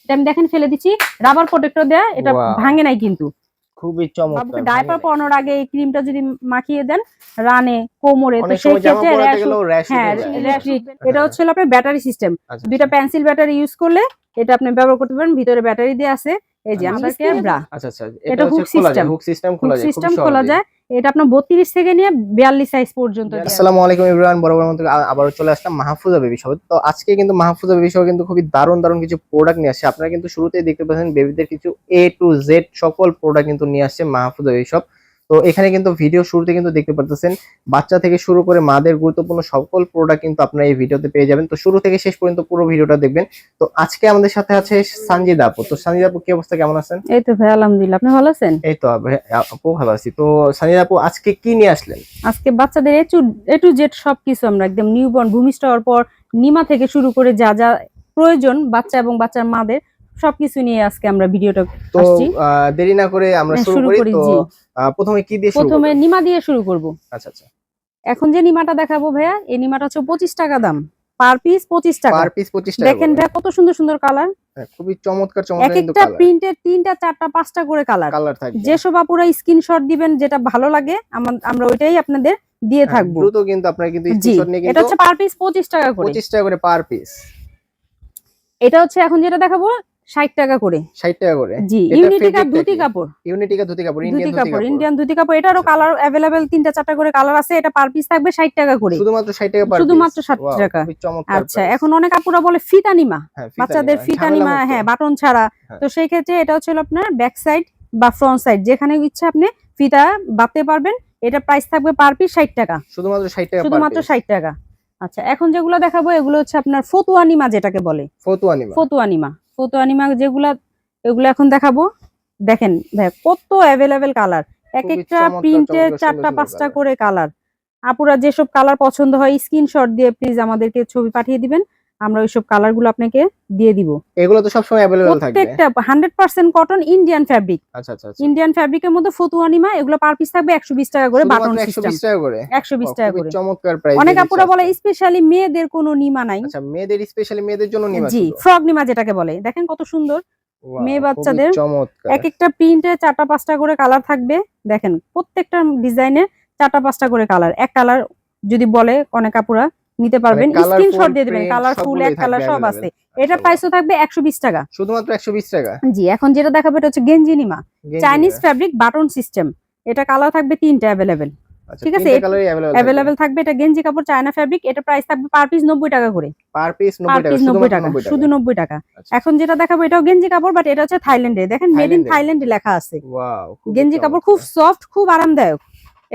এটা আমি দেখেন ফেলে দিচ্ছি, রাবার প্রোটেক্টর দেয়া, এটা ভাঙে নাই কিন্তু। খুবই চমৎকার। ডায়াপার পরানোর আগে এই ক্রিমটা যদি মাখিয়ে দেন রানে কোমরে, তো অনেক সেই সময় জামা ক্ষেত্রে পরাতে গেলেও র‍্যাশ হ্যাঁ উঠে যায়। র‍্যাশ। এটা হচ্ছে আপনার ব্যাটারি সিস্টেম, আচ্ছা, দুইটা পেন্সিল ব্যাটারি ইউজ করলে এটা আপনি ব্যবহার করতে পারেন। ভিতরে ব্যাটারি দিয়ে আছে, এই যে আমাদের কেয়ার ব্রা। আচ্ছা আচ্ছা, এটা হচ্ছে খোলা যায়, হুক সিস্টেম খোলা যায়, সিস্টেম খোলা যায়। এটা আপনার 32 থেকে নিয়ে 42 সাইজ পর্যন্ত। আসসালামু আলাইকুম এভরিওয়ান, বরাবর মতো আবারো চলে আসলাম মাহফুজা বেবি শপ। তো আজকে কিন্তু মাহফুজা বেবি শপ কিন্তু খুবই দারুণ দারুণ কিছু প্রোডাক্ট নিয়ে আসছে। আপনারা কিন্তু শুরুতেই দেখতে পাচ্ছেন বেবিদের কিছু A to Z সকল প্রোডাক্ট কিন্তু নিয়ে আসছে মাহফুজা বেবি শপ। তো এখানে কিন্তু ভিডিও শুরুতে কিন্তু দেখতে পাচ্ছেন বাচ্চা থেকে শুরু করে মাদের গুরুত্বপূর্ণ সকল প্রোডাক্ট কিন্তু আপনারা এই ভিডিওতে পেয়ে যাবেন। তো শুরু থেকে শেষ পর্যন্ত পুরো ভিডিওটা দেখবেন। তো আজকে আমাদের সাথে আছে সানজিদা আপু। তো সানজিদা আপু কি অবস্থা, কেমন আছেন? এই তো ভাই আলহামদুলিল্লাহ, আপনি ভালো আছেন? এই তো আপু ভালো আছি। তো সানজিদা আপু আজকে কি নিয়ে আসলেন? আজকে বাচ্চাদের A to Z সবকিছু আমরা একদম নিউবর্ন, ভূমিষ্ঠ হওয়ার পর নিমা থেকে শুরু করে যা যা প্রয়োজন বাচ্চা এবং বাচ্চার মাদের সবকিছু নিয়ে আজকে আমরা ভিডিওটা আসছি। তো দেরি না করে আমরা শুরু করি। তো প্রথমে কি দিয়ে শুরু করব? প্রথমে নিমা দিয়ে শুরু করব। আচ্ছা আচ্ছা। এখন যে নিমাটা দেখাবো ভাইয়া, এই নিমাটা হচ্ছে 25 টাকা দাম, পার পিস 25 টাকা। পার পিস 25 টাকা। দেখেন ভাইয়া কত সুন্দর সুন্দর কালার, খুবই চমৎকার চমৎকার কিন্তু একটা কালার। প্রিন্টের 3টা 4টা 5টা করে কালার থাকবে। যেসব আপুরা স্ক্রিনশট দিবেন যেটা ভালো লাগে আমরা ওইটাই আপনাদের দিয়ে থাকবো। দ্রুত কিন্তু আপনারা কিন্তু স্ক্রিনশট নিয়ে কিন্তু এটা হচ্ছে পার পিস 25 টাকা করে। 25 টাকা করে পার পিস। এটা হচ্ছে এখন যেটা দেখাবো 60 টাকা করে। 60 টাকা করে। জি, ইউনিটিকা ধুতি কাপড়। ইউনিটিকা ধুতি কাপড়, ইন্ডিয়ান ধুতি কাপড়। এটারও কালার अवेलेबल 3টা 4টা করে কালার আছে। এটা পার পিস থাকবে 60 টাকা করে। শুধুমাত্র 60 টাকা পার পিস। শুধুমাত্র 60 টাকা। খুবই চমৎকার। আচ্ছা, এখন অনেক আপুরা বলে ফিতা নিমা, বাচ্চাদের ফিতা নিমা, হ্যাঁ বাটন ছাড়া। তো সেই ক্ষেত্রে এটা হচ্ছে আপনার ব্যাক সাইড বা ফ্রন্ট সাইড যেখানে ইচ্ছা আপনি ফিতা বাঁধতে পারবেন। এটা প্রাইস থাকবে পার পিস 60 টাকা। শুধুমাত্র 60 টাকা, শুধুমাত্র 60 টাকা। আচ্ছা, এখন যেগুলো দেখাবো এগুলো হচ্ছে আপনার ফতুয়া নিমা যেটাকে বলে। ফতুয়া নিমা যেগুলা, এগুলো এখন দেখাবো। দেখেন ভাই কত अवेलेबल কালার, এক একটা প্রিন্টে 4টা 5টা করে কালার। আপুরা যেসব কালার পছন্দ হয় স্ক্রিনশট দিয়ে প্লিজ আমাদেরকে ছবি পাঠিয়ে দিবেন, আমরা ওইসব কালারগুলো আপনাকে দিয়ে দিব। এগুলো তো সব সময় अवेलेबल থাকবে। প্রত্যেকটা 100% কটন ইন্ডিয়ান ফ্যাব্রিক। আচ্ছা আচ্ছা। ইন্ডিয়ান ফ্যাব্রিকের মধ্যে ফতুয়া নিমা, এগুলো পার পিস থাকবে 120 টাকা করে। বাটন সিস্টেম 120 টাকা করে। 120 টাকা করে। চমৎকার প্রাইস। অনেক আপুরা বলে স্পেশালি মেয়েদের কোনো নিমা নাই। আচ্ছা, মেয়েদের স্পেশালি মেয়েদের জন্য নিমা। জি, ফ্রক নিমা যেটাকে বলে। দেখেন কত সুন্দর মেয়ে বাচ্চাদের। এক একটা প্রিন্টে 4টা 5টা করে কালার থাকবে। দেখেন প্রত্যেকটা ডিজাইনে 4টা 5টা করে কালার। এক কালার যদি বলে অনেক আপুরা নিতে পারবেন, স্ক্রিনশট দিয়ে দিবেন। কালারফুল এক কালার সব আছে। এটা প্রাইসও থাকবে 120 টাকা। শুধুমাত্র 120 টাকা। জি, এখন যেটা দেখাবো এটা হচ্ছে গেঞ্জি Nima, Chinese fabric, button system. এটা কালার থাকবে 3টা अवेलेबल। ঠিক আছে, अवेलेबल থাকবে। এটা গেঞ্জি কাপড়, চায়না ফ্যাব্রিক। এটা প্রাইস থাকবে পার পিস 90 টাকা করে। পার পিস 90 টাকা, শুধু 90 টাকা। এখন যেটা দেখাবো এটাও গেঞ্জি কাপড়, বাট এটা হচ্ছে থাইল্যান্ডে। দেখেন মেড ইন থাইল্যান্ডে লেখা আছে। ওয়াও, গেঞ্জি কাপড় খুব সফট, খুব আরামদায়ক।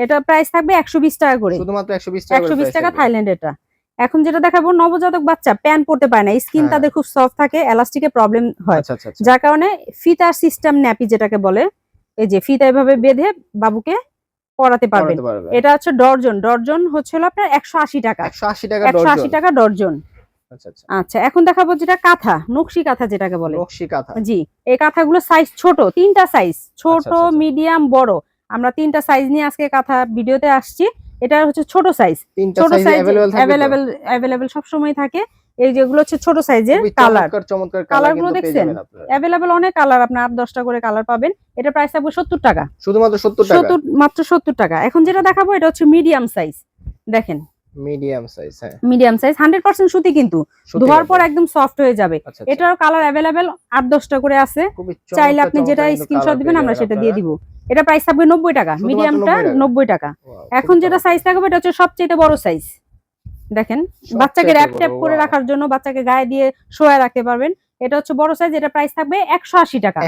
এটা প্রাইস থাকবে 120 টাকা করে। শুধুমাত্র 120 টাকা। 120 টাকা থাইল্যান্ড। এটা এখন যেটা দেখাবো নবজাতক বাচ্চা প্যান্ট পরতে পারে না, স্কিন তাদের খুব সফট থাকে, এলাস্টিকে প্রবলেম হয়। যার কারণে ফিতার সিস্টেম ন্যাপি যেটাকে বলে, এই যে ফিতা এভাবে বেঁধে বাবুকে পরাতে পারবেন। এটা হচ্ছে ডর্জন হচ্ছে আপনার 180 টাকা। 180 টাকা ডর্জন। আচ্ছা, এখন দেখাবো যেটা কাঁথা, নকশি কাঁথা যেটাকে বলে। জি, এই কাঁথাগুলো সাইজ ছোট, 3টা সাইজ, ছোট, মিডিয়াম, বড়। আমরা 3টা সাইজ নিয়ে আজকে কাঁথা ভিডিওতে আসছি। এটা হচ্ছে ছোট সাইজ। ছোট সাইজ अवेलेबल সব সময় থাকে। এই যেগুলো হচ্ছে ছোট সাইজের কালারগুলো দেখছেন अवेलेबल অনেক কালার, আপনি 8-10টা করে কালার পাবেন। এটা প্রাইস থাকবে 70 টাকা। শুধুমাত্র 70 টাকা। মাত্র 70 টাকা। এখন যেটা দেখাবো এটা হচ্ছে মিডিয়াম সাইজ। দেখেন মিডিয়াম সাইজ, হ্যাঁ মিডিয়াম সাইজ, 100% সুতি, কিন্তু ধোয়ার পর একদম সফট হয়ে যাবে। এটারও কালার अवेलेबल 8-10টা করে আছে। চাইলে আপনি যেটা স্ক্রিনশট দিবেন আমরা সেটা দিয়ে দিব। এটা প্রাইস থাকবে 90 টাকা, মিডিয়ামটা 90 টাকা। এখন যেটা সাইজ থাকবে এটা হচ্ছে সবচেয়ে বড় সাইজ। দেখেন বাচ্চাকে র‍্যাপ ট্যাপ করে রাখার জন্য, বাচ্চাকে গায়ে দিয়ে শোয়া রাখতে পারবেন। এটা হচ্ছে বড় সাইজ। এটা প্রাইস থাকবে 180 টাকা।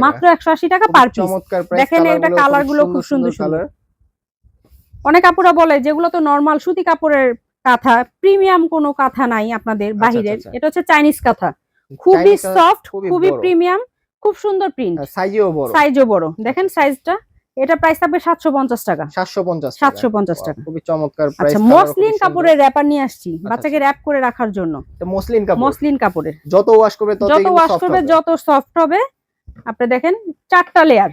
মাত্র 180 টাকা পার পিস। দেখেন এটা কালারগুলো খুব সুন্দর সুন্দর। অনেক আপুরা বলে যেগুলো তো নরমাল সুতি কাপড়ের কাঁথা, প্রিমিয়াম কোনো কাঁথা নাই আপনাদের বাহিরের। এটা হচ্ছে চাইনিজ কাঁথা, খুবই সফট, খুবই প্রিমিয়াম, খুব সুন্দর প্রিন্ট, সাইজও বড়। দেখেন সাইজটা। এটা প্রাইস থাকবে 750 টাকা। 750 টাকা। খুবই চমৎকার প্রাইস। আচ্ছা, মসলিন কাপড়ের র‍্যাপার নিয়ে আসছি বাচ্চাকে র‍্যাপ করে রাখার জন্য। মসলিন কাপড়ের যত ওয়াশ করবে যত সফট হবে। আপনি দেখেন 4টা লেয়ার,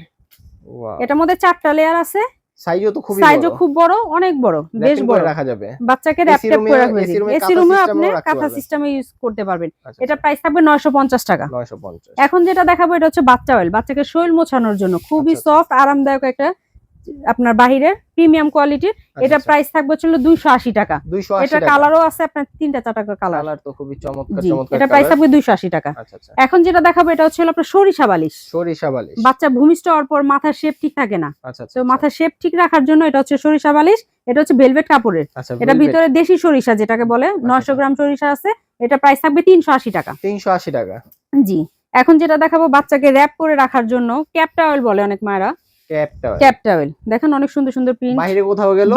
এটার মধ্যে 4টা লেয়ার আছে। সাইজও তো খুবই সাইজও খুব বড়, অনেক বড়, বেশ বড় রাখা যাবে। বাচ্চাকে র‍্যাপ ট্যাপ করে রাখবে, এসি রুমে আপনি কাঁথা সিস্টেমে ইউজ করতে পারবেন। এটা প্রাইস থাকবে 950 টাকা। 950। এখন যেটা দেখাবো এটা হচ্ছে বাচ্চা অয়েল, বাচ্চাকে শরীর মোছানোর জন্য খুবই সফট আরামদায়ক একটা আপনার বাহিরের প্রিমিয়াম কোয়ালিটির। এটা প্রাইস থাকবে ছিল 280 টাকা। এটা কালারও আছে আপনার 3টা 4টা কালার তো খুবই চমৎকার চমৎকার। এটা প্রাইস থাকবে 280 টাকা। এখন যেটা দেখাবো এটা হচ্ছে আপনার সরিষা বালিশ। বাচ্চা ভূমিষ্ঠ হওয়ার পর মাথার শেপ ঠিক থাকে না, তো মাথার শেপ ঠিক রাখার জন্য এটা হচ্ছে সরিষা বালিশ। এটা হচ্ছে ভেলভেট কাপড়ের, এটা ভিতরে দেশি সরিষা যেটাকে বলে, 900 গ্রাম সরিষা আছে। এটা প্রাইস থাকবে 380 টাকা। 380 টাকা। জি। এখন যেটা দেখাবো বাচ্চাকে র‍্যাপ করে রাখার জন্য ক্যাপ টাওয়েল বলে অনেক মায়েরা, ক্যাপ টাওয়েল দেখেন অনেক সুন্দর সুন্দর প্রিন্ট। বাইরে কোথাও গেল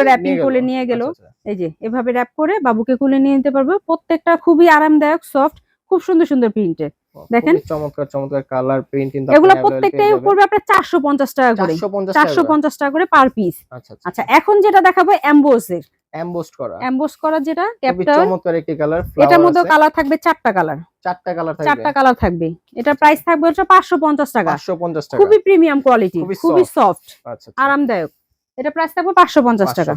র‍্যাপিং করে নিয়ে গেল, এই যে এভাবে র‍্যাপ করে বাবুকে কুলে নিয়ে নিতে পারবে। প্রত্যেকটা খুবই আরামদায়ক, সফট, খুব সুন্দর সুন্দর প্রিন্টের। দেখেন চমৎকার চমৎকার কালার প্রিন্ট কিন্তু এগুলো প্রত্যেকটাই পড়বে আপনার 450 টাকা করে, 450 টাকা করে পার পিস। আচ্ছা এখন যেটা দেখাবো এমবোসের, এমবোস করা যেটা ক্যাপটা, চমৎকার একটি কালার। এটার মধ্যে কালার থাকবে 4টা কালার, 4টা কালার থাকবে। এটা প্রাইস থাকবে হচ্ছে 550 টাকা। খুবই প্রিমিয়াম কোয়ালিটি, খুবই সফট, আরামদায়ক। এটা প্রাইস থাকবে 550 টাকা।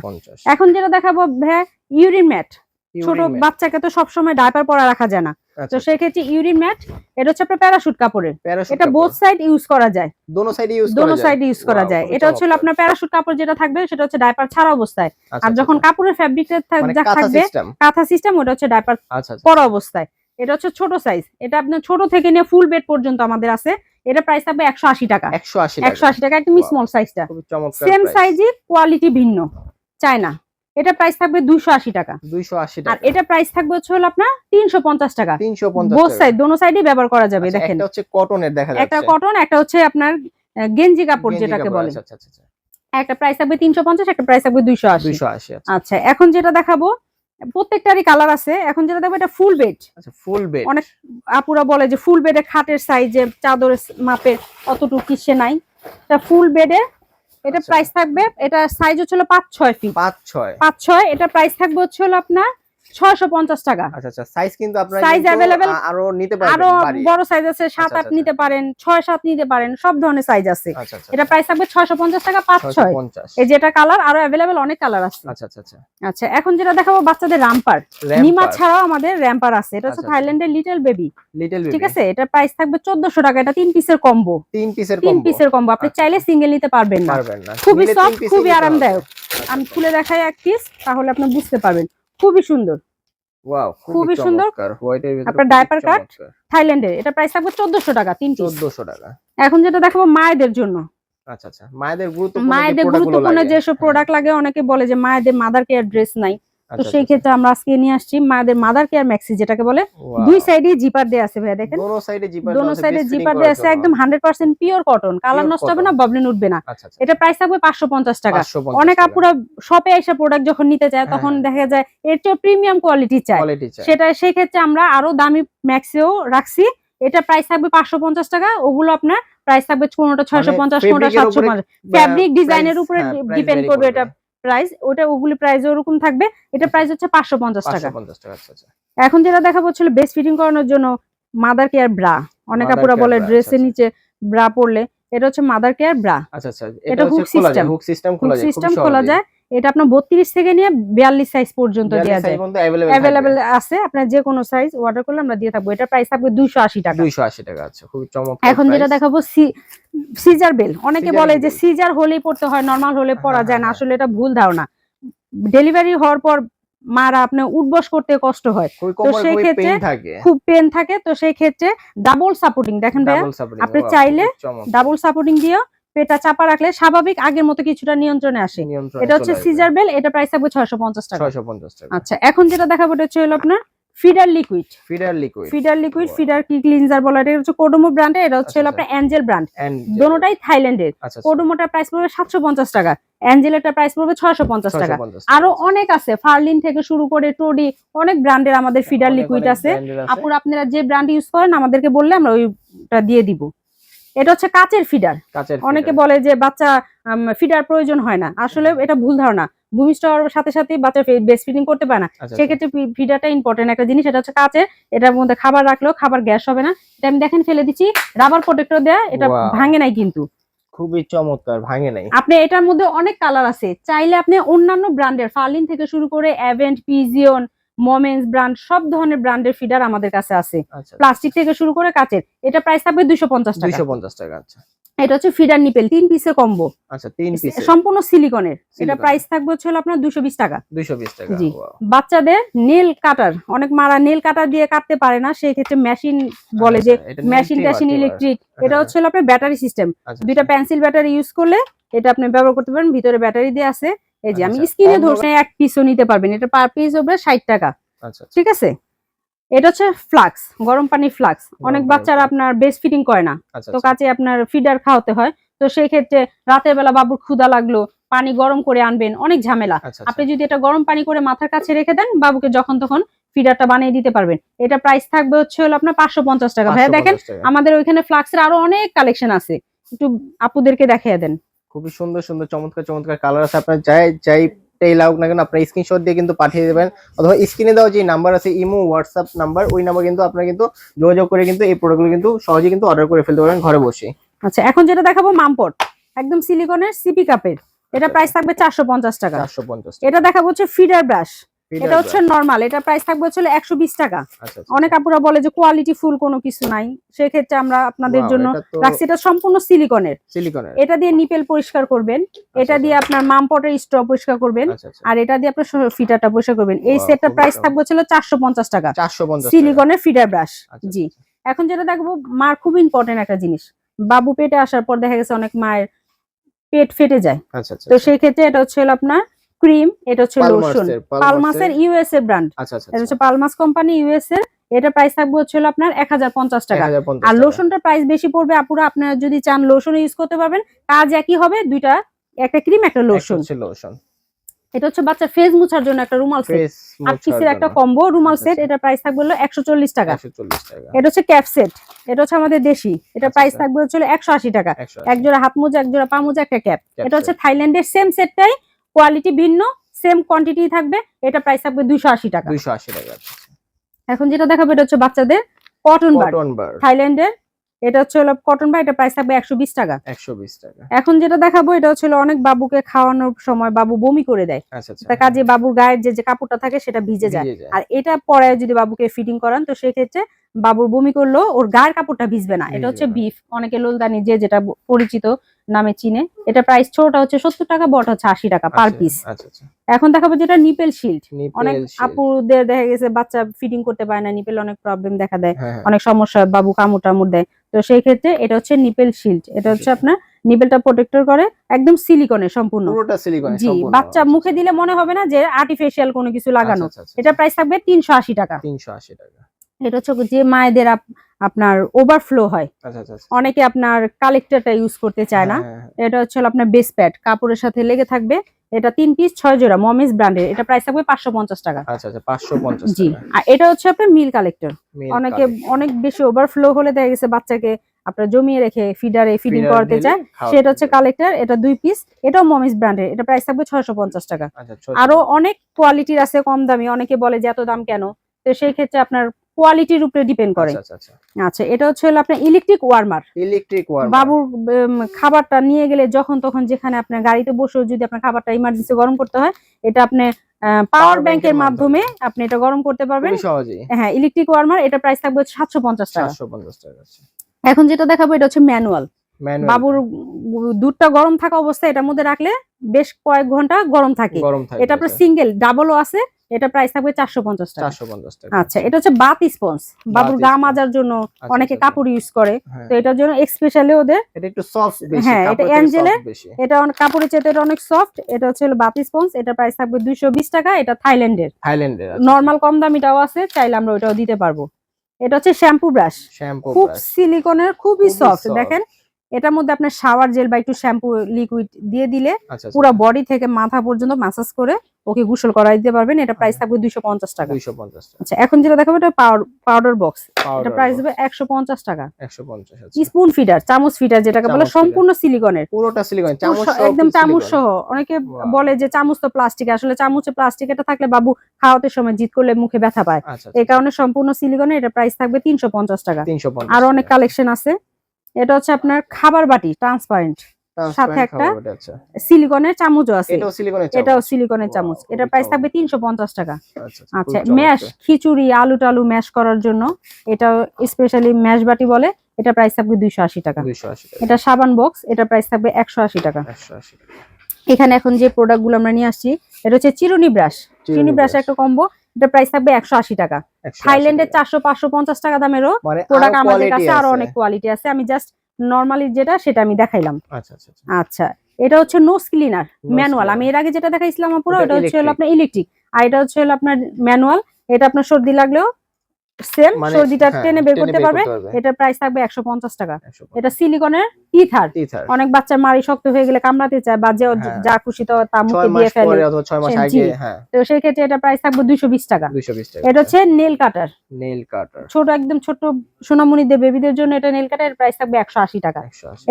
এখন যেটা দেখাবো ভাই ইউরিন ম্যাট। ছোট বাচ্চাকে তো সব সময় ডায়াপার পরা রাখা যায় না, তো সেই ক্ষেত্রে ইউরিন ম্যাট। এটা হচ্ছে আপনার প্যারাশুট কাপড়ের, এটা বোথ সাইড ইউজ করা যায়, দোনো সাইড ইউজ করা যায়। এটা হচ্ছে আপনার প্যারাশুট কাপড় যেটা থাকবে সেটা হচ্ছে ডায়াপার ছাড়া অবস্থায়, আর যখন কাপড়ের ফ্যাব্রিকটা থাকবে কাঁথা সিস্টেম, ওটা হচ্ছে ডায়াপার পরা অবস্থায়। এটা হচ্ছে ছোট সাইজ, এটা আপনার ছোট থেকে নিয়ে ফুল বেড পর্যন্ত আমাদের আছে। এটা প্রাইস থাকবে 180 টাকা। 180 টাকা একদম স্মল সাইজটা, সেম সাইজই কোয়ালিটি ভিন্ন চায়না। এটা প্রাইস থাকবে 280 টাকা। আর এটা প্রাইস থাকবে হচ্ছে আপনার 350 টাকা। বোথ সাইড, দোনো সাইডই ব্যবহার করা যাবে। দেখেন এটা হচ্ছে কটনের, দেখা যাচ্ছে একটা কটন, একটা হচ্ছে আপনার গেঞ্জি কাপড় যেটাকে বলে। একটা প্রাইস থাকবে 350, একটা প্রাইস থাকবে 280। আচ্ছা এখন যেটা দেখাবো প্রত্যেকটারই কালার আছে। এখন যেটা দেখবো এটা ফুল বেড। অনেক আপুরা বলে যে ফুল বেডে খাটের সাইজে চাদরের মাপে অতটুকু কিসে নাই, এটা ফুল বেডে। এটা প্রাইস থাকবে, এটা সাইজ হচ্ছে 5-6 ফিট, 5-6। এটা প্রাইস থাকবে হচ্ছে আপনার 650 টাকা। সাইজ কিন্তু আপনারা সাইজ अवेलेबल আরো নিতে পারবেন, আরো বড় সাইজ আছে, 7-8 নিতে পারেন, 6-7 নিতে পারেন, সব ধরনের সাইজ আছে। এটা প্রাইস থাকবে 650 টাকা, 5-6। এই যেটা কালার আরো अवेलेबल অনেক কালার আছে। আচ্ছা এখন যেটা দেখাবো বাচ্চাদের রামপার। নিমা ছাড়াও আমাদের র‍্যাম্পার আছে। এটা হচ্ছে থাইল্যান্ডের লিটল বেবি, ঠিক আছে। এটা প্রাইস থাকবে 1400 টাকা। এটা 3 পিসের কম্বো, 3 পিসের কম্বো। আপনি চাইলে সিঙ্গেল নিতে পারবেন না। খুবই সফট, খুবই আরামদায়ক। আমি খুলে দেখাই এক পিস, তাহলে আপনি বুঝতে পারবেন। খুবই সুন্দর, খুবই সুন্দর। আপনার ডায়াপার কাট থাইল্যান্ডের, এটা প্রাইস থাকবে 1400 টাকা, 3 পিস 1400 টাকা। এখন যেটা দেখাবো মায়েদের জন্য, মায়েদের গুরুত্বপূর্ণ যেসব প্রোডাক্ট লাগে। অনেকে বলে যে মায়েদের মাদার কেয়ার ড্রেস নাই, তো সেই ক্ষেত্রে আমরা আজকে নিয়ে আসছি মায়েদের মাদার কেয়ার ম্যাক্সি যেটাকে বলে। দুই সাইডে জিপার দেয়া আছে ভাইয়া, দেখেন দোনো সাইডে জিপার দেয়া আছে, একদম 100% পিওর কটন, কালার নষ্ট হবে না, ববলিন উঠবে না। এটা প্রাইস থাকবে 550 টাকা। অনেক আপুরা শপে এসে প্রোডাক্ট যখন নিতে চায় তখন দেখা যায় এর চেয়ে প্রিমিয়াম কোয়ালিটি চায়, সেটা সেই ক্ষেত্রে আমরা আরো দামি ম্যাক্সিও রাখছি। এটা প্রাইস থাকবে 550 টাকা। ওগুলো আপনার প্রাইস থাকবে কোনটা 650, কোনটা 750, ফ্যাব্রিক ডিজাইনের উপরে ডিপেন্ড করবে এটা প্রাইস। ওগুলি প্রাইস ওরকম থাকবে। এটা প্রাইস হচ্ছে 550 টাকা। এখন যেটা দেখাবো হচ্ছে বেস্ট ফিটিং করানোর জন্য মাদার কেয়ার ব্রা। অনেক আপুরা বলে ড্রেসের নিচে ব্রা পরলে, এটা হচ্ছে মাদার কেয়ার ব্রা। এটা হুক সিস্টেম খোলা যায়। এটা আপনার 32 থেকে নিয়ে 42 সাইজ পর্যন্ত দেয়া যায়, अवेलेबल আছে। আপনার যে কোনো সাইজ অর্ডার করলে আমরা দিয়ে থাকবো। এটা প্রাইস থাকবে 280 টাকা। আচ্ছা খুবই চমৎকার। এখন যেটা দেখাবো সিজার বেল। অনেকে বলে যে সিজার হলেই পড়তে হয়, নরমাল হলে পরা যায় না। আসলে এটা ভুল ধারণা। ডেলিভারি হওয়ার পর মারা আপনার উঠবস করতে কষ্ট হয়, তো সেই ক্ষেত্রে খুব পেন থাকে। তো সেই ক্ষেত্রে ডাবল সাপোর্টিং, দেখেন ভাইয়া আপনি চাইলে ডাবল সাপোর্টিং দিয়ে পেটা চাপা রাখলে স্বাভাবিক আগের মতো কিছুটা নিয়ন্ত্রণে আসে। এটা হচ্ছে সিজার বেল। এটা প্রাইস থাকবে 650 টাকা। আচ্ছা এখন যেটা দেখাবো এটা হচ্ছে আপনার ফিডার লিকুইড, ফিডার কি ক্লিনজার বলা। এটা হচ্ছে কোডোমো ব্র্যান্ডের। এটা হচ্ছে আপনার অ্যাঞ্জেল ব্র্যান্ড, দুটোটাই থাইল্যান্ডের। কোডোমোটার প্রাইস পড়বে 750 টাকা, অ্যাঞ্জেলেরটা প্রাইস পড়বে 650 টাকা। আরো অনেক আছে, ফার্লিন থেকে শুরু করে টোডি, অনেক ব্র্যান্ডের আমাদের ফিডার লিকুইড আছে। আপুরা আপনারা যে ব্র্যান্ড ইউজ করেন আমাদেরকে বললে আমরা ওইটা দিয়ে দিব। এটা হচ্ছে কাচের ফিডার। অনেকে বলে যে বাচ্চা ফিডার প্রয়োজন হয় না, আসলে এটা ভুল ধারণা। ভূমিষ্ঠ হওয়ার সাথে সাথে বাচ্চা বেস্ট ফিডিং করতে পারে না, সেক্ষেত্রে ফিডারটা ইম্পর্টেন্ট একটা জিনিস। এটা হচ্ছে কাচের, এটার মধ্যে খাবার রাখলেও খাবার গ্যাস হবে না। এটা আমি দেখেন ফেলে দিচ্ছি, রাবার প্রোটেক্টর দেয়া, এটা ভাঙে নাই কিন্তু খুবই চমৎকার, ভাঙে নাই। আপনি এটার মধ্যে অনেক কালার আছে, চাইলে আপনি অন্যান্য ব্র্যান্ডের ফার্লিন থেকে শুরু করে অ্যাভেন্ট, পিজিয়ন, মোমেন্স ব্র্যান্ড সব ধরনের ব্র্যান্ডের ফিডার আমাদের কাছে আছে, প্লাস্টিক থেকে শুরু করে কাচের। এটা প্রাইস থাকবে 250 টাকা। 250 টাকা। আচ্ছা, এটা হচ্ছে ফিডার নিপেল 3 পিসের কম্বো। আচ্ছা, 3 পিস সম্পূর্ণ সিলিকনের। এটা প্রাইস থাকবে হচ্ছে আপনার 220 টাকা। 220 টাকা। জি। বাচ্চাদের নেল কাটার, অনেক মারা নেল কাটার দিয়ে কাটতে পারে না, সেই ক্ষেত্রে মেশিন বলে যে মেশিন টাশিন ইলেকট্রিক, এটা হচ্ছে আপনার ব্যাটারি সিস্টেম। দুইটা পেন্সিল ব্যাটারি ইউজ করলে এটা আপনি ব্যবহার করতে পারেন, ভিতরে ব্যাটারি দিয়ে আছে। এই যে আমি স্ক্রিনে ধরছি, এক পিসও নিতে পারবেন, এটা পার পিস হবে 60 টাকা। আচ্ছা, ঠিক আছে। এটা হচ্ছে ফ্লাক্স, গরম পানি ফ্লাক্স। অনেক বাচ্চারা আপনার বেস্ট ফিডিং করে না, তো কাছে আপনার ফিডার খাওয়াতে হয়, তো সেই ক্ষেত্রে রাতের বেলা বাবুর ক্ষুধা লাগলো, পানি গরম করে আনবেন, অনেক ঝামেলা। আপনি যদি এটা গরম পানি করে মাথার কাছে রেখে দেন, বাবুকে যখন তখন ফিডারটা বানিয়ে দিতে পারবেন। এটা প্রাইস থাকবে হচ্ছে হলো আপনার 550 টাকা। ভাইয়া দেখেন আমাদের ওইখানে ফ্লাক্সের আরো অনেক কালেকশন আছে, একটু আপুদেরকে দেখিয়ে দেন। খুবই সুন্দর সুন্দর চমৎকার চমৎকার কালার আছে, আপনার যাই লাগুক না কেন আপনার স্ক্রিনশট দিয়ে কিন্তু পাঠিয়ে দেবেন, অথবা স্ক্রিনে দেওয়া যে নাম্বার আছে ইমো হোয়াটসঅ্যাপ নাম্বার, ওই নাম্বার কিন্তু আপনারা কিন্তু যোগাযোগ করে কিন্তু এই প্রোডাক্টগুলো কিন্তু সহজে কিন্তু অর্ডার করে ফেলতে পারবেন ঘরে বসে। আচ্ছা, এখন যেটা দেখাবো মামপট, একদম সিলিকনের সিপি কাপের। এটা প্রাইস থাকবে 450 টাকা। 450। এটা দেখাবো হচ্ছে ফিডার ব্রাশ, এটা হচ্ছে নরমাল, এটা প্রাইস থাকবে হচ্ছে 120 টাকা। অনেক আপুরা বলে যে কোয়ালিটি ফুল কোনো কিছু নাই, সেই ক্ষেত্রে আমরা আপনাদের জন্য রাখছি। এটা সম্পূর্ণ সিলিকনের। এটা দিয়ে নিপেল পরিষ্কার করবেন, এটা দিয়ে আপনার মামপটের স্ট্র পরিষ্কার করবেন, আর এটা দিয়ে আপনার ফিডারটা পরিষ্কার করবেন। এই সেটটা প্রাইস থাকবে হচ্ছে 450 টাকা, সিলিকনের ফিডার ব্রাশ। জি। এখন যেটা দেখবো মার খুব ইম্পর্টেন্ট একটা জিনিস, বাবু পেটে আসার পর দেখা গেছে অনেক মায়ের পেট ফেটে যায়, তো সেই ক্ষেত্রে এটা হচ্ছে আপনার ক্রিম, এটা হচ্ছে লোশন, পালমাসের ইউএসএ ব্র্যান্ড। এটা হচ্ছে পালমাস কোম্পানি ইউএসএ। এটা প্রাইস থাকবে হচ্ছে আপনার 1050 টাকা। আর লোশনটার প্রাইস বেশি পড়বে আপুরা, আপনারা যদি চান লোশন ইউজ করতে পারবেন, কাজ একই হবে, দুইটা, একটা ক্রিম একটা লোশন। এটা হচ্ছে বাচ্চার ফেস মুছার জন্য একটা রুমাল সেট, 8 পিসের একটা কম্বো রুমাল সেট। এটা প্রাইস থাকবে হলো 140 টাকা। এটা হচ্ছে ক্যাপ সেট, এটা হচ্ছে আমাদের দেশি, এটা প্রাইস থাকবে হচ্ছে 180 টাকা। এক জোড়া হাত মোজা, এক জোড়া পা মোজা, একটা ক্যাপ। এটা হচ্ছে থাইল্যান্ডের সেম সেটটাই, কোয়ালিটি ভিন্ন, সেম কোয়ান্টিটি থাকবে। এটা প্রাইস থাকবে 280 টাকা। 280 টাকা। এখন যেটা দেখাবো এটা হচ্ছে বাচ্চাদের কটন বার, থাইল্যান্ডের। এটা হচ্ছে কটন বার, এটা প্রাইস থাকবে 120 টাকা। 120 টাকা। এখন যেটা দেখাবো এটা হচ্ছে অনেক বাবুকে খাওয়ানোর সময় বাবু বমি করে দেয়, তার কাজে বাবুর গায়ের যে কাপড়টা থাকে সেটা ভিজে যায়, আর এটা পরে যদি বাবুকে ফিটিং করান, তো সেই ক্ষেত্রে বাবুর বমি করলো ওর গায়ের কাপড়টা ভিজবে না। এটা হচ্ছে বিফ, অনেকে লোলদানি যে যেটা পরিচিত নামে চিনে। এটা প্রাইস ছোটটা হচ্ছে 70 টাকা, বড়টা হচ্ছে 80 টাকা পার পিস। এখন দেখাবো যেটা নিপেল শিল্ড। অনেক আপুদের দেখা গেছে বাচ্চা ফিটিং করতে পারে না, নিপেল অনেক প্রবলেম দেখা দেয়, অনেক সমস্যা, বাবু কামড় টামড় দেয়, তো সেই ক্ষেত্রে এটা হচ্ছে নিপেল শিল্ড। এটা হচ্ছে আপনার নিপেলটা প্রোটেক্টর করে, একদম সিলিকনের সম্পূর্ণ, পুরোটা সিলিকনের। জি, বাচ্চা মুখে দিলে মনে হবে না যে আর্টিফিশিয়াল কোনো কিছু লাগানো। এটা প্রাইস থাকবে 380 টাকা। 380 টাকা। এটা হচ্ছে যে মায়েদের আপনার ওভারফ্লো হয়, অনেকে আপনার কালেক্টরটা ইউজ করতে চায় না, এটা হচ্ছে আপনার বেস প্যাড, কাপড়ের সাথে লেগে থাকবে। এটা 3 পিস 6 জোড়া, মমিস ব্র্যান্ডের। এটা প্রাইস থাকবে 550 টাকা। আচ্ছা আচ্ছা, 550 টাকা। জি। আর এটা হচ্ছে আপনার মিল কালেক্টর। অনেকে অনেক বেশি ওভারফ্লো হলে দেখা গেছে বাচ্চাকে আপনার জমিয়ে রেখে ফিডারে ফিডিং করতে চায়, সেটা হচ্ছে কালেক্টর। এটা 2 পিস, এটাও মমিস ব্র্যান্ডের। এটা প্রাইস থাকবে 650 টাকা। আরো অনেক কোয়ালিটির আছে কম দামি, অনেকে বলে যে এত দাম কেন, তো সেই ক্ষেত্রে আপনার কোয়ালিটির উপরে ডিপেন্ড করে। আচ্ছা, এটা হচ্ছে আপনার ইলেকট্রিক ওয়ার্মার। বাবুর খাবারটা নিয়ে গেলে যখন তখন যেখানে আপনার গাড়িতে বসে যদি আপনার খাবারটা ইমার্জেন্সি গরম করতে হয়, এটা আপনি পাওয়ার ব্যাংকের মাধ্যমে আপনি এটা গরম করতে পারবেন সহজেই। হ্যাঁ, ইলেকট্রিক ওয়ার্মার। এটা প্রাইস থাকবে 750 টাকা। 750 টাকা। এখন যেটা দেখাবো এটা হচ্ছে ম্যানুয়াল। বাবুর দুধটা গরম থাকা অবস্থায় এটার মধ্যে রাখলে বেশ কয়েক ঘন্টা গরম থাকে। এটা আপনার সিঙ্গেল, ডাবলও আছে। এটা প্রাইস থাকবে 450 টাকা। 450 টাকা। আচ্ছা, এটা হচ্ছে বাথ স্পঞ্জ, বাবুর গা মাজার জন্য অনেকে কাপড় ইউজ করে, তো এটার জন্য স্পেশালি ওদের এটা একটু সফট বেশি। হ্যাঁ, এটা অ্যাঞ্জেলের, এটা অনেক কাপড়ের চেয়ে এটা অনেক সফট। এটা হচ্ছে বাথ স্পঞ্জ। এটা প্রাইস থাকবে 220 টাকা। এটা থাইল্যান্ডের। নরমাল কম দামিটাও আছে, চাইলে আমরা ওটাও দিতে পারবো। এটা হচ্ছে শ্যাম্পু ব্রাশ, খুব সিলিকনের, খুবই সফট। দেখেন এটার মধ্যে আপনার শাওয়ার জেল বা একটু শ্যাম্পু লিকুইড দিয়ে দিলে পুরো বডি থেকে মাথা পর্যন্ত ম্যাসাজ করে ওকে গোসল করাই দিতে পারবেন। এটা প্রাইস থাকবে 250 টাকা। 250 টাকা। আচ্ছা, এখন যেটা দেখাবো এটা পাউডার বক্স। এটা প্রাইস হবে 150 টাকা। 150। আচ্ছা, স্পুন ফিডার, চামচ ফিডার যেটাকে বলে, সম্পূর্ণ সিলিকনের, পুরোটা সিলিকন, চামচ একদম চামচ সহ। অনেকে বলে যে চামচ তো প্লাস্টিক, আসলে চামচে প্লাস্টিক, এটা থাকলে বাবু খাওয়াতে সময় জিদ করলে মুখে ব্যথা পায়, এই কারণে সম্পূর্ণ সিলিকনের। এটা প্রাইস থাকবে 350 টাকা। আর অনেক কালেকশন আছে। এটা হচ্ছে আপনার খাবার বাটি ট্রান্সপারেন্ট, সাথে একটা সিলিকনের চামচও আছে, এটাও সিলিকনের চামচ। এটা প্রাইস থাকবে 350 টাকা। আচ্ছা, ম্যাশ খিচুড়ি আলু টালু ম্যাশ করার জন্য, এটা স্পেশালি ম্যাশ বাটি বলে, এটা প্রাইস থাকবে 280 টাকা। এটা সাবান বক্স, এটা প্রাইস থাকবে 180 টাকা। এখানে এখন যে প্রোডাক্ট গুলো আমরা নিয়ে আসছি, এটা হচ্ছে চিরুনি ব্রাশ। চিরুনি ব্রাশ একটা কম্বো, এটা প্রাইস থাকবে 180 টাকা। থাইল্যান্ডের 400 550 টাকা দামেরও প্রোডাক্ট আমাদের কাছে আরো অনেক কোয়ালিটি আছে, আমি জাস্ট নরমালি যেটা সেটা আমি দেখাইলাম। আচ্ছা, এটা হচ্ছে নোজ ক্লিনার ম্যানুয়াল। আমি এর আগে যেটা দেখাইছিলাম পুরো, এটা হচ্ছে আপনার ইলেকট্রিক, আর এটা হচ্ছে আপনার ম্যানুয়াল। এটা আপনার সর্দি লাগলেও সেম সর্দিটা টেনে বের করতে পারবে। এটা প্রাইস থাকবে 150 টাকা। এটা সিলিকনের টিথার, অনেক বাচ্চা মারি শক্ত হয়ে গেলে কামড়াতে চায় বা যা খুশি তো তা মুখে দিয়ে ফেলে, তো সেই ক্ষেত্রে এটা প্রাইস থাকবে 220 টাকা। এটা হচ্ছে নেল কাটার, ছোট একদম ছোট সোনামণিদের বেবিদের জন্য এটা নেল কাটার, প্রাইস থাকবে 180 টাকা।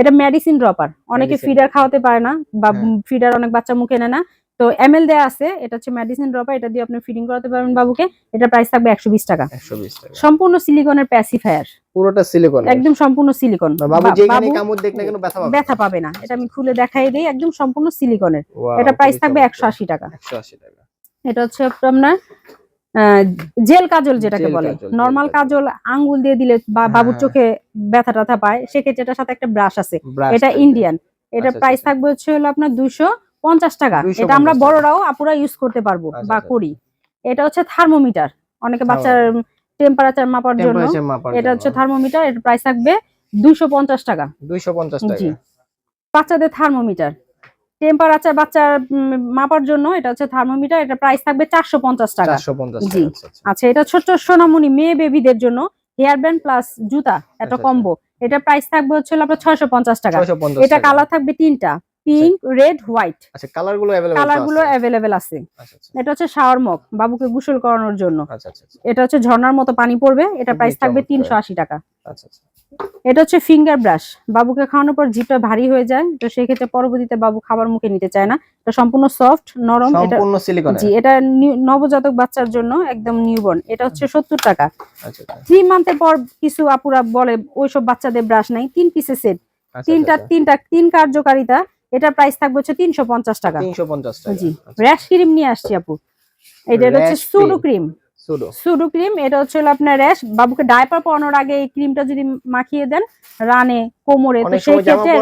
এটা মেডিসিন ড্রপার, অনেকে ফিডার খাওয়াতে পারে না বা ফিডার অনেক বাচ্চা মুখে নেয় না, তো এমএল দেয়া আছে। এটা হচ্ছে মেডিসিন ড্রপার, এটা দিয়ে আপনি ফিডিং করাতে পারবেন বাবুকে। এটা প্রাইস থাকবে 120 টাকা। সম্পূর্ণ সিলিকনের প্যাসিফায়ার, পুরোটা সিলিকন, একদম সম্পূর্ণ সিলিকন। বাবু যেখানে কামড় দেখ না কেন ব্যথা পাবে না। এটা আমি খুলে দেখাই দেই, একদম সম্পূর্ণ সিলিকনের। এটা প্রাইস থাকবে 180 টাকা। এটা হচ্ছে আপনার জেল কাজল যেটাকে বলে। নরমাল কাজল আঙ্গুল দিয়ে দিলে বাবুর চোখে ব্যথা টাথা পায়, সেক্ষেত্রে এটার সাথে একটা ব্রাশ আছে, এটা ইন্ডিয়ান। এটা প্রাইস থাকবে হচ্ছে আপনার 250 টাকা। এটা আমরা বড়রাও আপুরা ইউজ করতে পারবো বা করি। এটা হচ্ছে থার্মোমিটার, অনেকে বাচ্চার টেম্পারেচার মাপার জন্য। এটা হচ্ছে থার্মোমিটার, এর প্রাইস থাকবে 250 টাকা। 250 টাকা। জি, বাচ্চাদের থার্মোমিটার টেম্পারেচার বাচ্চার মাপার জন্য, এটা হচ্ছে থার্মোমিটার। এটা প্রাইস থাকবে 450 টাকা। জি, আচ্ছা, এটা ছোট সোনামণি মেয়ে বেবিদের জন্য হেয়ার ব্যান্ড প্লাস জুতা একটা কম্বো। এটা প্রাইস থাকবে হচ্ছে আপনার 650 টাকা। এটা কালার থাকবে 3টা, পিঙ্ক, রেড, হোয়াইট। আচ্ছা, কালারগুলো अवेलेबल আছে। এটা হচ্ছে শাওয়ার মগ, বাবুকে গোসল করানোর জন্য। এটা হচ্ছে ঝর্ণার মতো পানি পড়বে। এটা প্রাইস থাকবে 380 টাকা। এটা হচ্ছে ফিঙ্গার ব্রাশ, বাবুকে খাওয়ানোর পর জিভটা ভারী হয়ে যায়, তো সেই ক্ষেত্রে পরবর্তীতে বাবু খাবার মুখে নিতে চায় না। এটা সম্পূর্ণ সফট নরম, এটা সম্পূর্ণ সিলিকন। জি, এটা নবজাতক বাচ্চার জন্য একদম নিউবর্ন। এটা হচ্ছে 70 টাকা। 3 মান্থের পর কিছু আপুরা বলে ওইসব বাচ্চাদের ব্রাশ নাই, 3 পিসের সেট, তিন কার্যকারিতা। এটা প্রাইস থাকবে হচ্ছে 350 টাকা। 350 টাকা। জি, র্যাশ ক্রিম নিয়ে আসছি আপু। এটা হচ্ছে সুডো ক্রিম। সুডো ক্রিম, এটা হচ্ছে আপনার র্যাশ, বাবুকে ডায়পার পরানোর আগে এই ক্রিমটা যদি মাখিয়ে দেন রানে কোমরে, তো সেই ক্ষেত্রে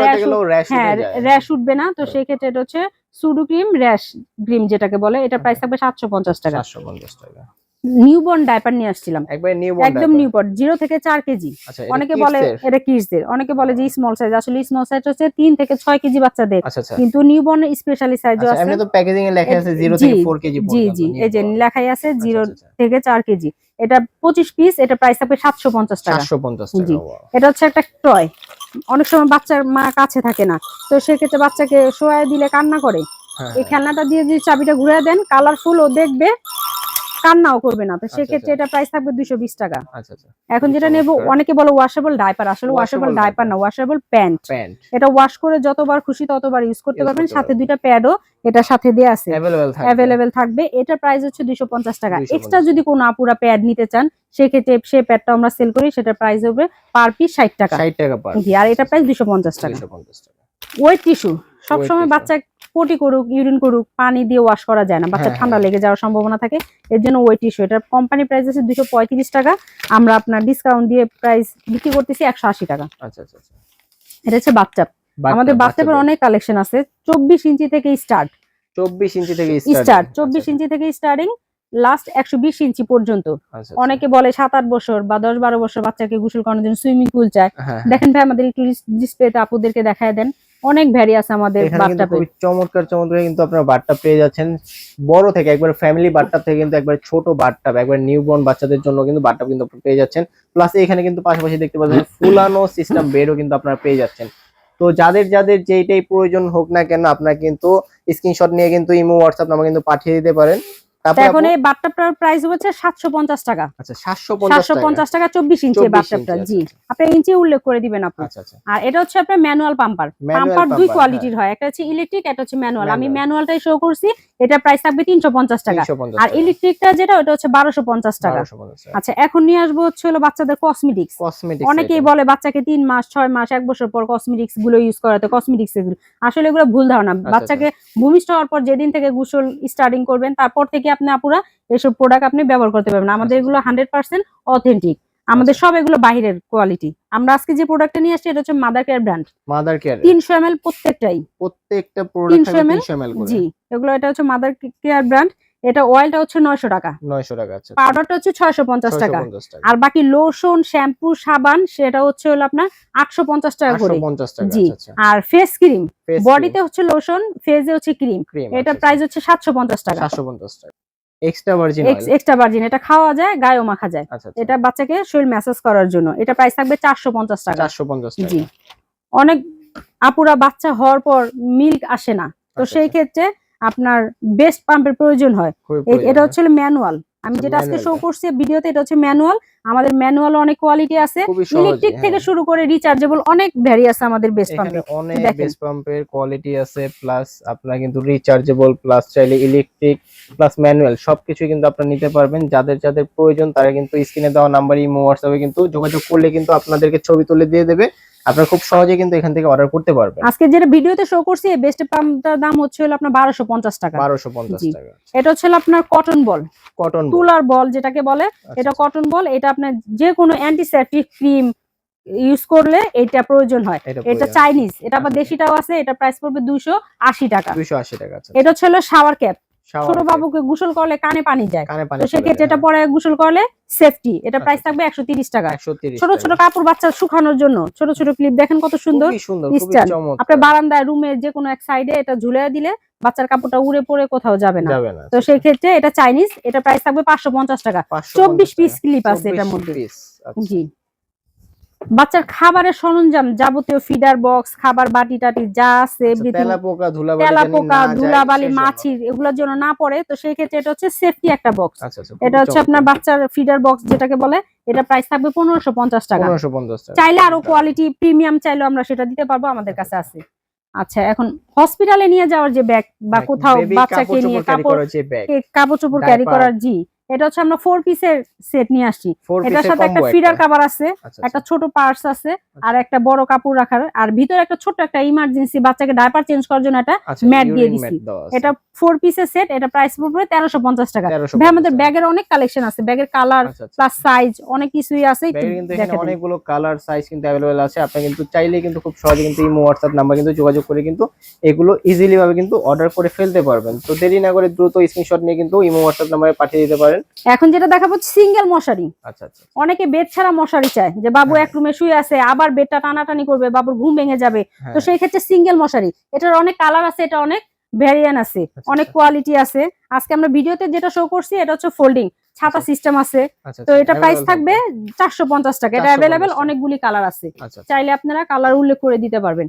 র্যাশ উঠবে না। তো সেই ক্ষেত্রে এটা হচ্ছে সুডো ক্রিম, র্যাশ ক্রিম যেটাকে বলে। এটা প্রাইস থাকবে 750 টাকা। 750 টাকা। নিউবর্ন ডায়পার নিয়ে আসছিলাম, একদম নিউবর্ন 0 থেকে 4 কেজি। অনেকে বলে এটা কিডসদের, অনেকে বলে যে স্মল সাইজ। আসলে স্মল সাইজ হচ্ছে 3 থেকে 6 কেজি বাচ্চাদের, কিন্তু নিউবর্ন স্পেশালি সাইজও আছে। এমনি তো প্যাকেজিং এ লেখা আছে 0 থেকে 4 কেজি পর্যন্ত। জি জি, এই যে লেখাই আছে 0 থেকে 4 কেজি। এটা 25 পিস, এটা প্রাইস থাকবে 750 টাকা। 750 টাকা। এটা হচ্ছে একটা টয়, অনেক সময় বাচ্চার মা কাছে থাকে না, তো সেক্ষেত্রে বাচ্চাকে শোয়ায় দিলে কান্না করে। এই খেলনাটা দিয়ে যদি চাবিটা ঘুরে দেন, কালারফুল ও দেখবে, কান্নাও করবে না। তো সেক্ষেত্রে এটা প্রাইস থাকবে 220 টাকা। এখন যেটা নেব, অনেকে বলে ওয়াশেবল ডায়পার, আসলে ওয়াশেবল ডায়পার না, ওয়াশেবল প্যান্ট। এটা ওয়াশ করে যতবার খুশি ততবার ইউজ করতে পারবেন। সাথে 2টা প্যাডও এটা সাথে দেয়া আছে, अवेलेबल থাকবে। এটা প্রাইস হচ্ছে 250 টাকা। এক্সট্রা যদি কোনো আপুরা প্যাড নিতে চান, সেক্ষেত্রে সেই প্যাডটা আমরা সেল করি, সেটা প্রাইস হবে পার পিস 60 টাকা। 60 টাকা পার। জি, আর এটা প্রাইস 250 টাকা। 250 টাকা। ওয়েট টিস্যু, সবসময় বাচ্চা পটি করুক ইউরিন করুক পানি দিয়ে ওয়াশ করা যায় না, বাচ্চা ঠান্ডা লেগে যাওয়ার সম্ভাবনা থাকে, এর জন্য ওয়েট টিস্যু। এটা কোম্পানি প্রাইস আছে 235 টাকা, আমরা আপনার ডিসকাউন্ট দিয়ে প্রাইস বিক্রি করতেছি 180 টাকা। আচ্ছা আচ্ছা। এটা হচ্ছে বাচ্চা, আমাদের বাচ্চাদের অনেক কালেকশন আছে। 24 ইঞ্চি থেকে স্টার্ট, 24 ইঞ্চি থেকে স্টার্ট, 24 ইঞ্চি থেকে স্টার্টিং, লাস্ট 120 ইঞ্চি পর্যন্ত। অনেকে বলে 7-8 বছর বা 10-12 বছর বাচ্চাকে গোসল করানোর জন্য সুইমিং পুল চায়। দেখেন ভাই, আমাদের একটু ডিসপ্লেতে আপুদেরকে দেখায় দেন, অনেক ভ্যারি আছে আমাদের বাথটাবে। খুব চমৎকার চমৎকার কিন্তু আপনারা বাথটাব পেয়ে যাচ্ছেন, বড় থেকে একবার ফ্যামিলি বাথটাব থেকে কিন্তু একবার ছোট বাথটাব, একবার নিউবর্ন বাচ্চাদের জন্য কিন্তু বাথটাব কিন্তু আপনারা পেয়ে যাচ্ছেন। প্লাস এখানে কিন্তু পাশাপাশি দেখতে পাচ্ছেন ফুলানো সিস্টেম বেডও কিন্তু আপনারা পেয়ে যাচ্ছেন। তো যাদের যাদের যেইটাই প্রয়োজন হোক না কেন, আপনারা কিন্তু স্ক্রিনশট নিয়ে কিন্তু ইমো হোয়াটসঅ্যাপ নাম্বার কিন্তু পাঠিয়ে দিতে পারেন। তারপর এখন এই বাথটাবটার প্রাইস হচ্ছে 750 টাকা। আচ্ছা 750 টাকা 24 ইঞ্চি 24 বাথটাবটা। ইঞ্চি, জি, আচ্ছা, আপনি ইঞ্চি উল্লেখ করে দিবেন আপু। আচ্ছা আচ্ছা। আর এটা হচ্ছে আপনার ম্যানুয়াল পাম্পার। Manual পাম্পার দুই pumper, কোয়ালিটির হয়, একটা হচ্ছে ইলেকট্রিক, একটা হচ্ছে ম্যানুয়াল। আমি Manual। ম্যানুয়ালটাই শো করছি, এটা প্রাইস থাকবে 350 টাকা। 350 আর টাকা। ইলেকট্রিকটা যেটা ওটা হচ্ছে 1250 টাকা। 1250 টাকা। আচ্ছা, এখন নিয়ে আসবো হচ্ছে হলো বাচ্চাদের কসমেটিক্স। কসমেটিক্স অনেকেই বলে বাচ্চাকে 3 মাস 6 মাস 1 বছর পর কসমেটিক্স গুলো ইউজ করাতে, কসমেটিক্স এগুলো আসলে এগুলো ভুল ধারণা। বাচ্চাকে ভূমিষ্ঠ হওয়ার পর যেদিন থেকে গোসল স্টার্টিং করবেন তারপর থেকে আপনি আপুরা এসব প্রোডাক্ট আপনি ব্যবহার করতে পারবেন। আমাদের এগুলো 100% অথেন্টিক, আমাদের সব এগুলো বাইরের কোয়ালিটি। আমরা আজকে যে প্রোডাক্টটা নিয়ে আসছি এটা হচ্ছে mother care brand. Mother care 300 ml প্রত্যেকটাই, প্রত্যেকটা প্রোডাক্ট 300 ml করে। জি, এগুলো এটা হচ্ছে মাদার কেয়ার ব্র্যান্ড। এটা অয়েলটা হচ্ছে 900 টাকা, 900 টাকা। আচ্ছা, পাউডারটা হচ্ছে 650 টাকা। 650 টাকা। আর বাকি লোশন, শ্যাম্পু, সাবান সেটা হচ্ছে হলো আপনার 850 টাকা করে। 850 টাকা। জি, আচ্ছা। আর ফেস ক্রিম, Face বডিতে হচ্ছে লোশন, ফেসে হচ্ছে ক্রিম। cream, এটা আচ্ছা, প্রাইস হচ্ছে 750 টাকা। 750 টাকা। Extra virgin oil. Extra virgin, এটা খাওয়া যায়, গায়েও মাখা যায়। আচ্ছা, এটা বাচ্চাকে শরীর ম্যাসাজ করার জন্য। এটা প্রাইস থাকবে 450 টাকা। 450 টাকা। জি, অনেক আপুরা বাচ্চা হওয়ার পর মিল্ক আসে না, তো সেই ক্ষেত্রে আপনার বেস্ট পাম্পের প্রয়োজন হয়। এটা হচ্ছে ম্যানুয়াল। আমি যেটা আজকে শো করছি ভিডিওতে এটা হচ্ছে ম্যানুয়াল। আমাদের ম্যানুয়াল অনেক কোয়ালিটি আছে, ইলেকট্রিক থেকে শুরু করে রিচার্জেবল অনেক ভ্যারি আছে আমাদের বেস্ট পাম্পে। অনেক বেস্ট পাম্পের কোয়ালিটি আছে, প্লাস আপনারা কিন্তু রিচার্জেবল, প্লাস চাইলে ইলেকট্রিক, প্লাস ম্যানুয়াল সবকিছু কিন্তু আপনারা নিতে পারবেন। যাদের যাদের প্রয়োজন তারা কিন্তু স্ক্রিনে দেওয়া নাম্বার, ইমো, হোয়াটসঅ্যাপে কিন্তু যোগাযোগ করলে কিন্তু আপনাদেরকে ছবি তুলে দিয়ে দেবে। আপনারা খুব সহজে কিন্তু এখান থেকে অর্ডার করতে পারবেন। আজকে যেটা ভিডিওতে শো করছি এই বেস্ট পাম্পটার দাম হচ্ছে হলো আপনার 1250 টাকা। 1250 টাকা। এটা হচ্ছে আপনার কটন বল, কটন তুলার বল যেটাকে বলে, এটা কটন বল। এটা আপনার যে কোনো অ্যান্টিসেপটিক ক্রিম ইউজ করলে এটা প্রয়োজন হয়। এটা চাইনিজ, এটা আবার দেশিটাও আছে। এটা প্রাইস পড়বে 280 টাকা। 280 টাকা। এটা হচ্ছে শাওয়ার ক্যাপ, ছোট বাবুকে গোসল করলে কানে পানি যায়, তো সেক্ষেত্রে এটা পরে গোসল করলে সেফটি। এটা প্রাইস থাকবে 130 টাকা। ছোট ছোট কাপড় বাচ্চা শুকানোর জন্য ছোট ছোট ক্লিপ, দেখেন কত সুন্দর স্টাইল। আপনি বারান্দায় রুমের যে কোনো এক সাইডে এটা ঝুলিয়ে দিলে বাচ্চার কাপড়টা উড়ে পড়ে কোথাও যাবে না। তো সেই ক্ষেত্রে এটা চাইনিজ, এটা প্রাইস থাকবে 550 টাকা। 24 পিস ক্লিপ আছে এটার মধ্যে। জি, বাচ্চার খাবারের সরঞ্জাম, যাবতীয় ফিডার বক্স, খাবার বাটি টাটি যা আছে, তেলাপোকা ধুলাবালি মাছির এগুলোর জন্য না পড়ে, তো সেই ক্ষেত্রে এটা হচ্ছে সেফটি একটা বক্স। এটা হচ্ছে আপনার বাচ্চার ফিডার বক্স যেটাকে বলে, এটা প্রাইস থাকবে 1550 টাকা। 1550 টাকা। চাইলে আরো কোয়ালিটি প্রিমিয়াম চাইলে আমরা সেটা দিতে পারবো, আমাদের কাছে আছে। আচ্ছা, এখন হসপিটালে নিয়ে যাওয়ার যে ব্যাগ বা কোথাও বাচ্চাকে নিয়ে কাপড় চোপড় ক্যারি করার, জি, এটা হচ্ছে আমরা 4 পিসের সেট নিয়ে আসছি। এটার সাথে একটা ফিডার কভার আছে, একটা ছোট পার্স আছে, আর একটা বড় কাপড় রাখার, আর ভিতরে একটা ছোট একটা ইমার্জেন্সি বাচ্চাকে ডায়পার চেঞ্জ করার জন্য একটা ম্যাট দিয়ে দিছি। এটা 4 পিসের সেট, এটা প্রাইস পড়বে 1350 টাকা। ভাই আমাদের ব্যাগের অনেক কালেকশন আছে, ব্যাগের কালার প্লাস সাইজ অনেক কিছুই আছে। দেখেন অনেকগুলো কালার সাইজ কিন্তু अवेलेबल আছে। আপনি কিন্তু চাইলে কিন্তু খুব সহজে কিন্তু ইমো, হোয়াটসঅ্যাপ নাম্বার কিন্তু যোগাযোগ করে কিন্তু এগুলো ইজিলি ভাবে কিন্তু অর্ডার করে ফেলতে পারবেন। তো দেরি না করে দ্রুত স্ক্রিনশট নিয়ে কিন্তু ইমো, হোয়াটসঅ্যাপ নাম্বারে পাঠিয়ে দিতে পারেন। এখন যেটা দেখাবো সিঙ্গেল মশারি। আচ্ছা আচ্ছা। অনেকে বেড ছাড়া মশারি চায়, যে বাবু এক রুমে শুয়ে আছে আবার বেডটা টানাটানি করবে, বাবুর ঘুম ভেঙে যাবে, তো সেই ক্ষেত্রে সিঙ্গেল মশারি। এটার অনেক কালার আছে, এটা অনেক ভ্যারিয়েন্ট আছে, অনেক কোয়ালিটি আছে। আজকে আমরা ভিডিওতে যেটা শো করছি এটা হচ্ছে ফোল্ডিং ছাতা সিস্টেম আছে। তো এটা প্রাইস থাকবে 450 টাকা। এটা अवेलेबल অনেকগুলি কালার আছে, চাইলে আপনারা কালার উল্লেখ করে দিতে পারবেন।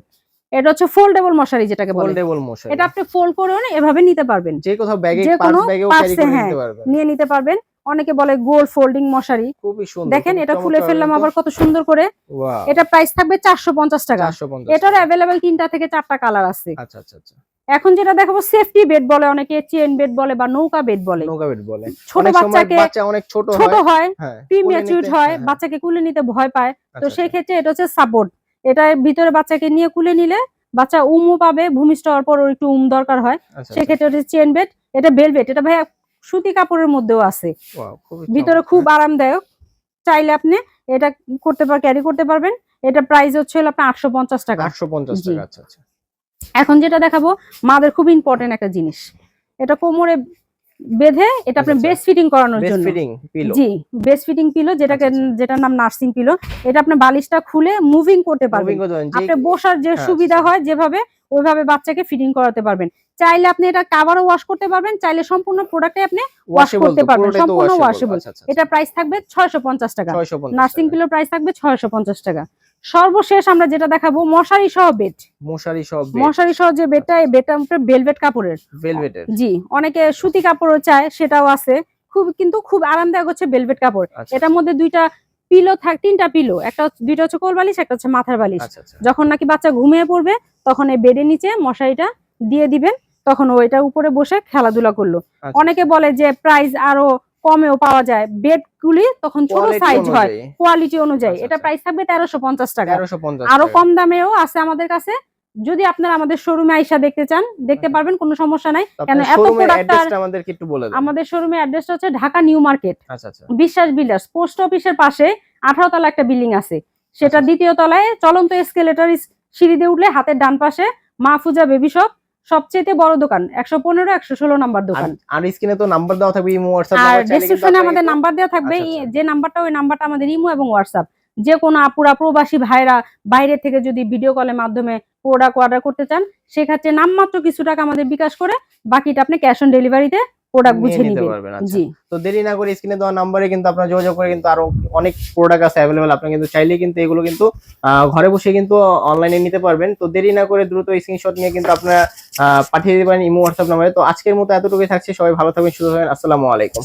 এটা হচ্ছে ফোল্ডেবল মশারি যেটাকে বলে। এটা আপনি ফোল্ড করেও এভাবে নিতে পারবেন, যে কোথাও ব্যাগে পার্স ব্যাগেও ক্যারি করে নিতে পারবেন, নিয়ে নিতে পারবেন। অনেকে বলে গোল ফোল্ডিং মশারি, খুবই সুন্দর। দেখেন এটা খুলে ফেললাম আবার কত সুন্দর করে। এটা প্রাইস থাকবে 450 টাকা। এটার अवेलेबल 3টা থেকে 4টা কালার আছে। আচ্ছা আচ্ছা আচ্ছা। এখন যেটা দেখাবো সেফটি বেড বলে, অনেকে চেইন বেড বলে বা নৌকা বেড বলে। ছোট বাচ্চাকে অনেক ছোট হয়, প্রিম্যাচিউর হয়, বাচ্চাকে কুলে নিতে ভয় পায়, তো সেই ক্ষেত্রে এটা হচ্ছে সাপোর্ট। এটার ভিতরে বাচ্চাকে নিয়ে কুলে নিলে বাচ্চা উমও পাবে, ভূমিষ্ঠ হওয়ার পর একটু দরকার হয়, সেক্ষেত্রে এটা চেইন বেড। এটা ভেলভেট, এটা ভাই সুতি কাপড়ের মধ্যেও আছে, ভিতরে খুব আরামদায়ক। চাইলে আপনি এটা ক্যারি করতে পারবেন। এটা প্রাইস হচ্ছে আপনার 850 টাকা। 850 টাকা। আচ্ছা আচ্ছা। এখন যেটা দেখাবো মাদের খুব ইম্পর্টেন্ট একটা জিনিস, এটা কোমরে বেঁধে এটা আপনি বেস্ট ফিটিং করানোর জন্য। জি, বেস্ট ফিটিং পিলো, যেটার নাম নার্সিং পিলো। এটা আপনি বালিশটা খুলে মুভিং করতে পারবেন, আপনি বসার যে সুবিধা হয় যেভাবে ওইভাবে বাচ্চাকে ফিটিং করাতে পারবেন। চাইলে আপনি এটা কাভারও ওয়াশ করতে পারবেন, চাইলে সম্পূর্ণ প্রোডাক্টে আপনি ওয়াশ করতে পারবেন, সম্পূর্ণ ওয়াশেবল। এটা প্রাইস থাকবে 650 টাকা। নার্সিং পিলোর প্রাইস থাকবে 650 টাকা। সর্বশেষ আমরা যেটা দেখাবো মশারি সহ বেড। মশারি সহ যে বেডটা, এই বেডটা ভেলভেট কাপড়ের, ভেলভেটের। জি, অনেকে সুতি কাপড়ও চায়, সেটাও আছে। কিন্তু খুব আরামদায়ক হচ্ছে ভেলভেট কাপড়। এটার মধ্যে দুইটা পিলো তিনটা পিলো, দুইটা হচ্ছে কোল বালিশ, একটা হচ্ছে মাথার বালিশ। যখন নাকি বাচ্চা ঘুমিয়ে পড়বে তখন এই বেডের নিচে মশারিটা দিয়ে দিবেন, তখন ও এটা উপরে বসে খেলাধুলা করলো। অনেকে বলে যে প্রাইস আরো কমেও পাওয়া যায়, বেড গুলি তখন ছোট সাইজ হয় কোয়ালিটি অনুযায়ী। এটা প্রাইস থাকবে 1350 টাকা। আরো কম দামেও আছে আমাদের কাছে। যদি আপনারা আমাদের শোরুমে আইসা দেখতে চান, দেখতে পারবেন, কোনো সমস্যা নাই। কেন এত প্রোডাক্ট আমাদেরকে একটু বলে দেন। আমাদের শোরুমের অ্যাড্রেসটা হচ্ছে ঢাকা নিউ মার্কেট, বিশ্বাস বিল্ডার্স, পোস্ট অফিসের পাশে 18 তলা একটা বিল্ডিং আছে, সেটা দ্বিতীয় তলায় চলন্ত এসকেলেটর সিঁড়ি দিয়ে উঠলে হাতের ডান পাশে মাহফুজা বেবি শপ, সবচেয়ে বড় দোকান, 115 116 নাম্বার দোকান। আর স্ক্রিনে তো নাম্বার দেওয়া থাকবে, ইমো হোয়াটসঅ্যাপ নাম্বার, আর ডেসক্রিপশনে আমাদের নাম্বার দেওয়া থাকবে। যে নাম্বারটা, ওই নাম্বারটা আমাদের ইমো এবং হোয়াটসঅ্যাপ। যে কোনো আপুরা প্রবাসী ভাইরা বাইরে থেকে যদি ভিডিও কলের মাধ্যমে প্রোডাক্ট অর্ডার করতে চান, সেক্ষেত্রে নামমাত্র কিছু টাকা আমাদের বিকাশ করে বাকিটা আপনি ক্যাশ অন ডেলিভারিতে প্রোডাক্ট বুঝে নিতে পারবেন। জি, তো দেরি না করে স্ক্রিনে দেওয়া নম্বরে কিন্তু আপনারা যোগাযোগ করে কিন্তু আরো অনেক প্রোডাক্ট আছে अवेलेबल, আপনি কিন্তু চাইলে কিন্তু এগুলো কিন্তু ঘরে বসে কিন্তু অনলাইনে নিতে পারবেন। তো দেরি না করে দ্রুত স্ক্রিনশট নিয়ে কিন্তু আপনারা পাঠিয়ে দিবেন ইমো হোয়াটসঅ্যাপ নম্বরে। তো আজকের মতো এতটুকুই থাকছে, সবাই ভালো থাকবেন, সুস্থ থাকবেন, আসসালামু আলাইকুম।